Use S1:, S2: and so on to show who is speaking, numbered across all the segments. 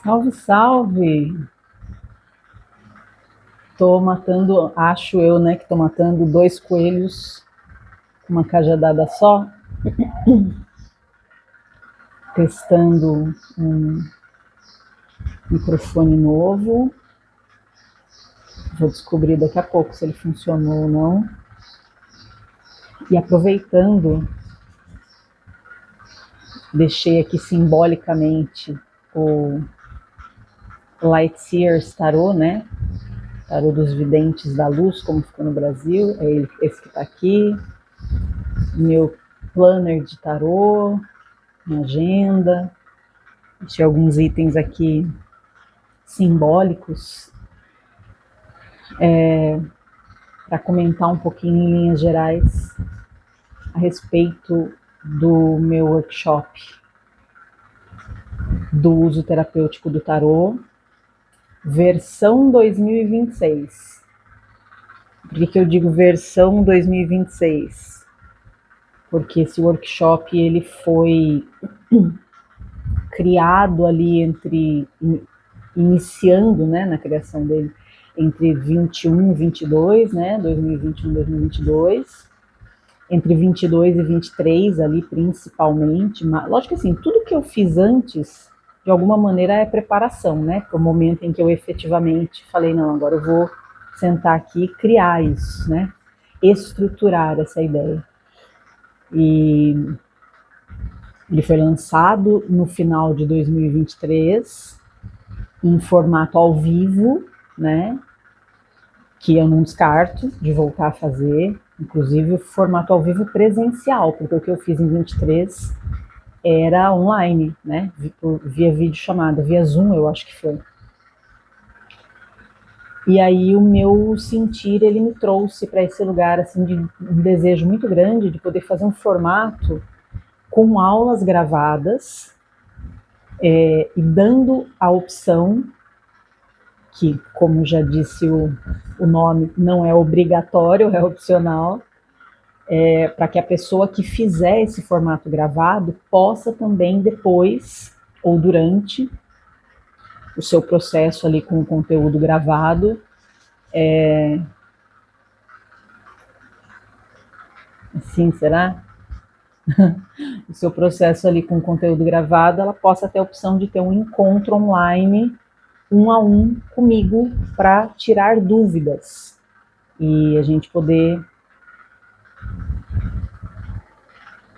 S1: Salve, salve! Tô matando, acho eu, né, que tô matando dois coelhos com uma cajadada só, testando um microfone novo. Vou descobrir daqui a pouco se ele funcionou ou não. E aproveitando, deixei aqui simbolicamente o Lightseers Tarot, né? Tarot dos Videntes da Luz, como ficou no Brasil. É ele, esse que tá aqui. Meu planner de tarot, minha agenda. Tinha alguns itens aqui simbólicos para comentar um pouquinho em linhas gerais a respeito do meu workshop do uso terapêutico do tarô, versão 2026. Por que eu digo versão 2026? Porque esse workshop ele foi criado ali iniciando, né, na criação dele, entre 21 e 22, né, 2021 e 2022, entre 22 e 23 ali principalmente, mas, lógico que assim, tudo que eu fiz antes, de alguma maneira é preparação, né, para o momento em que eu efetivamente falei, não, agora eu vou sentar aqui e criar isso, né, estruturar essa ideia. E ele foi lançado no final de 2023, em formato ao vivo, né, que eu não descarto de voltar a fazer, inclusive o formato ao vivo presencial, porque o que eu fiz em 23 era online, né, via videochamada, via Zoom, eu acho que foi. E aí o meu sentir, ele me trouxe para esse lugar, assim, de um desejo muito grande de poder fazer um formato com aulas gravadas, e dando a opção, que, como já disse o nome, não é obrigatório, é opcional, para que a pessoa que fizer esse formato gravado possa também depois ou durante o seu processo ali com o conteúdo gravado, assim, será? O seu processo ali com o conteúdo gravado, ela possa ter a opção de ter um encontro online, um a um, comigo, para tirar dúvidas e a gente poder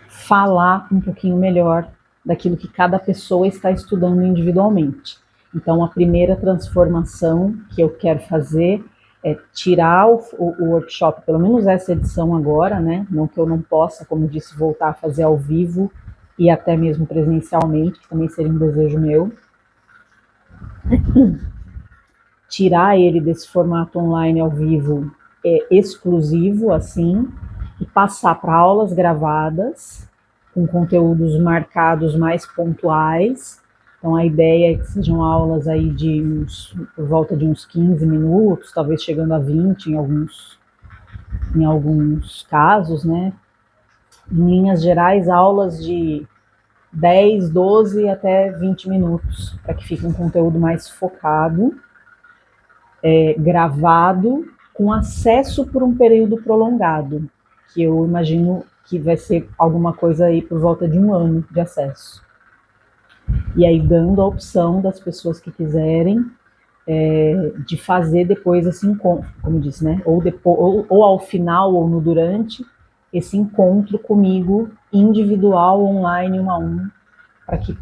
S1: falar um pouquinho melhor daquilo que cada pessoa está estudando individualmente. Então, a primeira transformação que eu quero fazer é tirar o workshop, pelo menos essa edição agora, né? Não que eu não possa, como disse, voltar a fazer ao vivo e até mesmo presencialmente, que também seria um desejo meu. Tirar ele desse formato online ao vivo exclusivo, assim, e passar para aulas gravadas, com conteúdos marcados mais pontuais. Então a ideia é que sejam aulas aí por volta de uns 15 minutos, talvez chegando a 20 em alguns casos, né? Em linhas gerais, aulas de 10, 12 até 20 minutos, para que fique um conteúdo mais focado, gravado, com acesso por um período prolongado, que eu imagino que vai ser alguma coisa aí por volta de um ano de acesso. E aí dando a opção das pessoas que quiserem de fazer depois esse encontro, como disse, né? Ou ao final ou no durante, esse encontro comigo individual, online, um a um, para que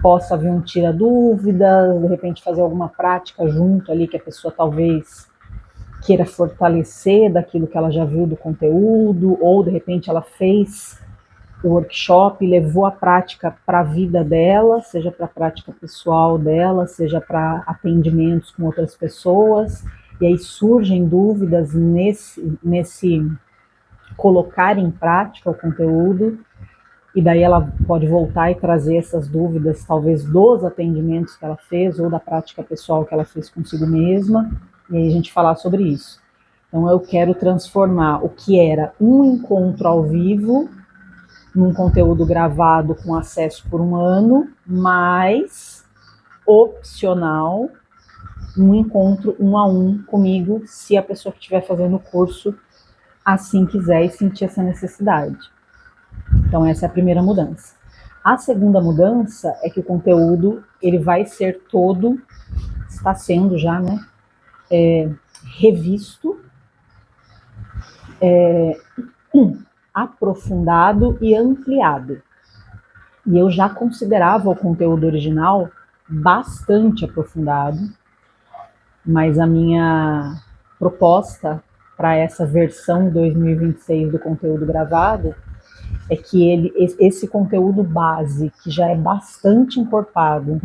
S1: possa haver um tira dúvidas, de repente fazer alguma prática junto ali que a pessoa talvez queira fortalecer daquilo que ela já viu do conteúdo, ou de repente ela fez o workshop e levou a prática para a vida dela, seja para a prática pessoal dela, seja para atendimentos com outras pessoas, e aí surgem dúvidas nesse colocar em prática o conteúdo, e daí ela pode voltar e trazer essas dúvidas, talvez dos atendimentos que ela fez, ou da prática pessoal que ela fez consigo mesma, e aí a gente falar sobre isso. Então eu quero transformar o que era um encontro ao vivo num conteúdo gravado com acesso por um ano, mas opcional, um encontro 1 a 1 comigo, se a pessoa que estiver fazendo o curso assim quiser e sentir essa necessidade. Então essa é a primeira mudança. A segunda mudança é que o conteúdo ele vai ser todo, está sendo já, né, revisto, aprofundado e ampliado. E eu já considerava o conteúdo original bastante aprofundado, mas a minha proposta para essa versão 2026 do conteúdo gravado é que esse conteúdo base, que já é bastante encorpado,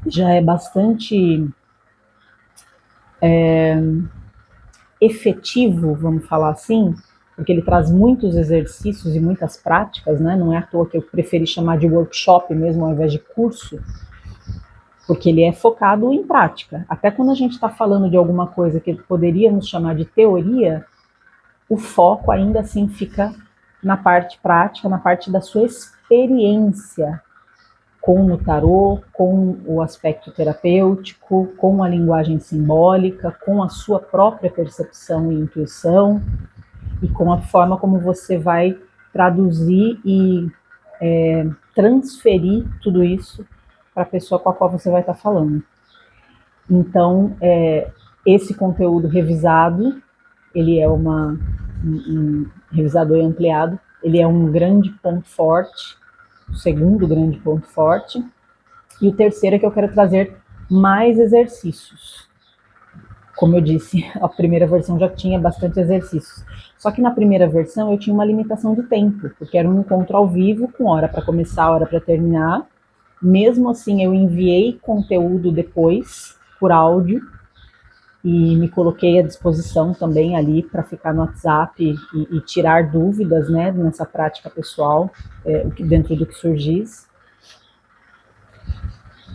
S1: já é bastante efetivo, vamos falar assim, porque ele traz muitos exercícios e muitas práticas, né? Não é à toa que eu preferi chamar de workshop mesmo ao invés de curso, porque ele é focado em prática. Até quando a gente está falando de alguma coisa que poderíamos chamar de teoria, o foco ainda assim fica na parte prática, na parte da sua experiência com o tarô, com o aspecto terapêutico, com a linguagem simbólica, com a sua própria percepção e intuição, e com a forma como você vai traduzir e transferir tudo isso para a pessoa com a qual você vai estar falando. Então, esse conteúdo revisado, ele é um revisador e ampliado, ele é um grande ponto forte, o segundo grande ponto forte, e o terceiro é que eu quero trazer mais exercícios. Como eu disse, a primeira versão já tinha bastante exercícios. Só que na primeira versão eu tinha uma limitação de tempo, porque era um encontro ao vivo, com hora para começar, hora para terminar. Mesmo assim, eu enviei conteúdo depois, por áudio, e me coloquei à disposição também ali para ficar no WhatsApp e tirar dúvidas, né, nessa prática pessoal, dentro do que surgisse.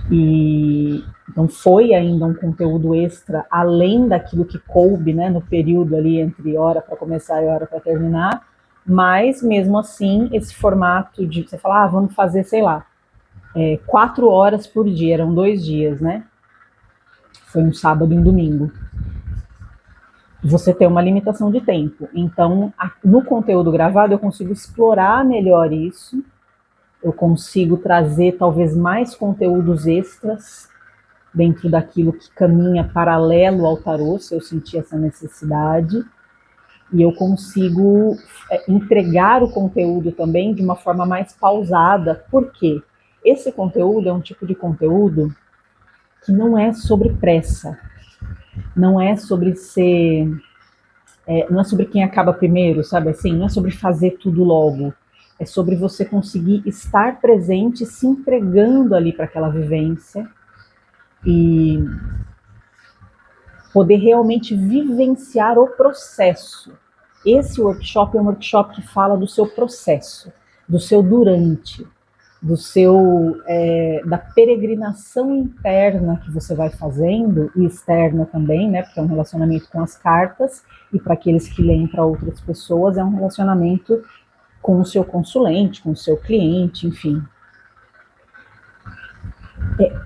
S1: E então foi ainda um conteúdo extra, além daquilo que coube, né, no período ali entre hora para começar e hora para terminar, mas mesmo assim, esse formato de você falar, vamos fazer, sei lá, 4 horas por dia, eram 2 dias, né? Foi um sábado e um domingo. Você tem uma limitação de tempo. Então, no conteúdo gravado, eu consigo explorar melhor isso, eu consigo trazer talvez mais conteúdos extras dentro daquilo que caminha paralelo ao tarô, se eu sentir essa necessidade, e eu consigo entregar o conteúdo também de uma forma mais pausada, porque esse conteúdo é um tipo de conteúdo que não é sobre pressa, não é sobre ser, não é sobre quem acaba primeiro, sabe assim, não é sobre fazer tudo logo, é sobre você conseguir estar presente, se entregando ali para aquela vivência e poder realmente vivenciar o processo. Esse workshop é um workshop que fala do seu processo, do seu durante, do seu da peregrinação interna que você vai fazendo e externa também, né? Porque é um relacionamento com as cartas e para aqueles que leem para outras pessoas é um relacionamento com o seu consulente, com o seu cliente, enfim.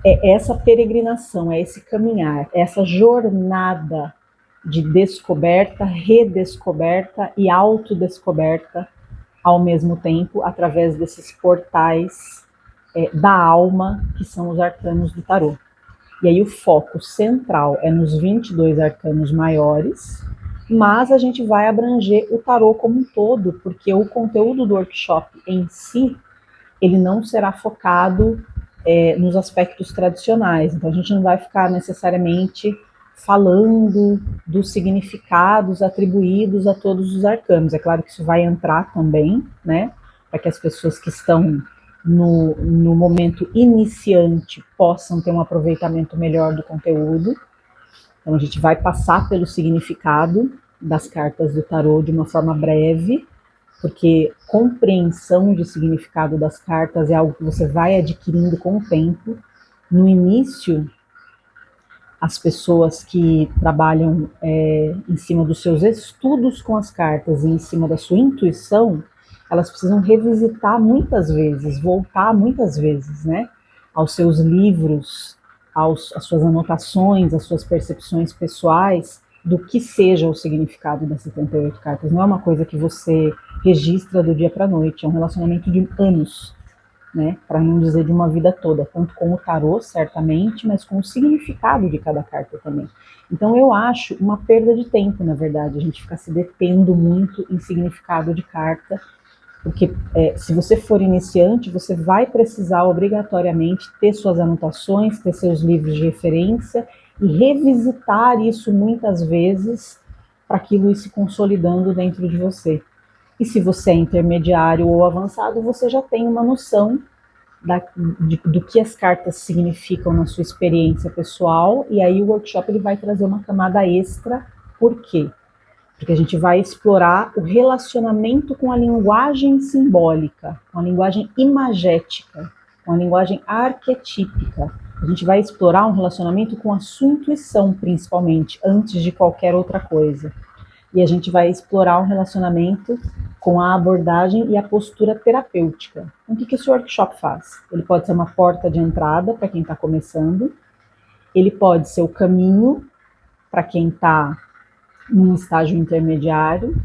S1: É essa peregrinação, é esse caminhar, é essa jornada de descoberta, redescoberta e autodescoberta ao mesmo tempo, através desses portais da alma, que são os arcanos do tarô. E aí o foco central é nos 22 arcanos maiores, mas a gente vai abranger o tarô como um todo, porque o conteúdo do workshop em si, ele não será focado nos aspectos tradicionais. Então a gente não vai ficar necessariamente falando dos significados atribuídos a todos os arcanos. É claro que isso vai entrar também, né, para que as pessoas que estão no momento iniciante possam ter um aproveitamento melhor do conteúdo. Então a gente vai passar pelo significado das cartas do tarô de uma forma breve, porque compreensão de significado das cartas é algo que você vai adquirindo com o tempo. No início, as pessoas que trabalham em cima dos seus estudos com as cartas e em cima da sua intuição, elas precisam revisitar muitas vezes, voltar muitas vezes, né, aos seus livros as suas anotações, as suas percepções pessoais do que seja o significado das 78 cartas. Não é uma coisa que você registra do dia para a noite, é um relacionamento de anos, né? Para não dizer de uma vida toda, tanto com o tarô, certamente, mas com o significado de cada carta também. Então eu acho uma perda de tempo, na verdade, a gente ficar se detendo muito em significado de carta, porque se você for iniciante, você vai precisar obrigatoriamente ter suas anotações, ter seus livros de referência e revisitar isso muitas vezes para aquilo ir se consolidando dentro de você. E se você é intermediário ou avançado, você já tem uma noção do que as cartas significam na sua experiência pessoal, e aí o workshop ele vai trazer uma camada extra. Por quê? Porque a gente vai explorar o relacionamento com a linguagem simbólica, com a linguagem imagética, com a linguagem arquetípica. A gente vai explorar um relacionamento com a sua intuição, principalmente, antes de qualquer outra coisa. E a gente vai explorar um relacionamento com a abordagem e a postura terapêutica. Então, o que esse workshop faz? Ele pode ser uma porta de entrada para quem está começando, ele pode ser o caminho para quem está num estágio intermediário,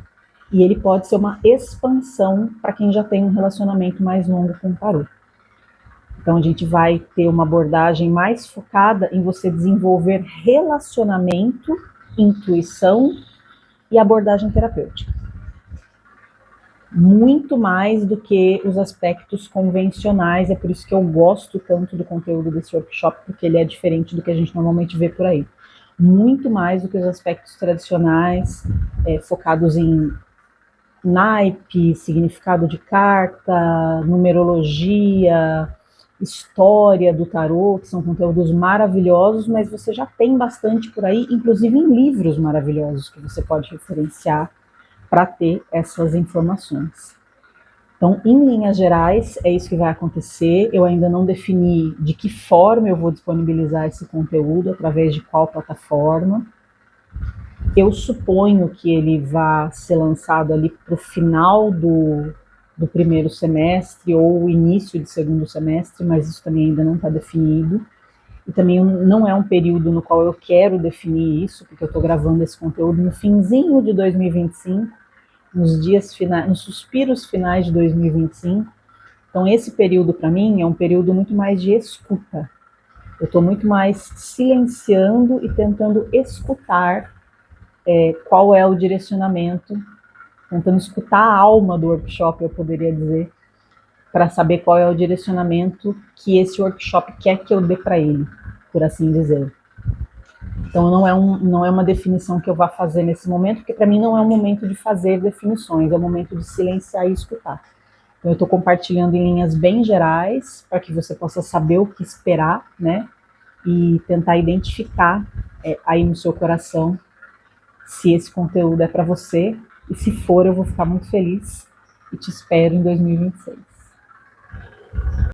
S1: e ele pode ser uma expansão para quem já tem um relacionamento mais longo com o tarô. Então a gente vai ter uma abordagem mais focada em você desenvolver relacionamento, intuição e abordagem terapêutica. Muito mais do que os aspectos convencionais, é por isso que eu gosto tanto do conteúdo desse workshop, porque ele é diferente do que a gente normalmente vê por aí. Muito mais do que os aspectos tradicionais, focados em naipe, significado de carta, numerologia, história do tarô, que são conteúdos maravilhosos, mas você já tem bastante por aí, inclusive em livros maravilhosos que você pode referenciar para ter essas informações. Então, em linhas gerais, é isso que vai acontecer. Eu ainda não defini de que forma eu vou disponibilizar esse conteúdo, através de qual plataforma. Eu suponho que ele vá ser lançado ali para o final do primeiro semestre ou início do segundo semestre, mas isso também ainda não está definido. E também não é um período no qual eu quero definir isso, porque eu estou gravando esse conteúdo no finzinho de 2025, nos dias finais, nos suspiros finais de 2025. Então esse período para mim é um período muito mais de escuta. Eu estou muito mais silenciando e tentando escutar qual é o direcionamento, tentando escutar a alma do workshop, eu poderia dizer, para saber qual é o direcionamento que esse workshop quer que eu dê para ele, por assim dizer. Então não é uma definição que eu vá fazer nesse momento, porque para mim não é um momento de fazer definições, é um momento de silenciar e escutar. Então eu estou compartilhando em linhas bem gerais, para que você possa saber o que esperar, né? E tentar identificar aí no seu coração se esse conteúdo é para você, e se for, eu vou ficar muito feliz e te espero em 2026.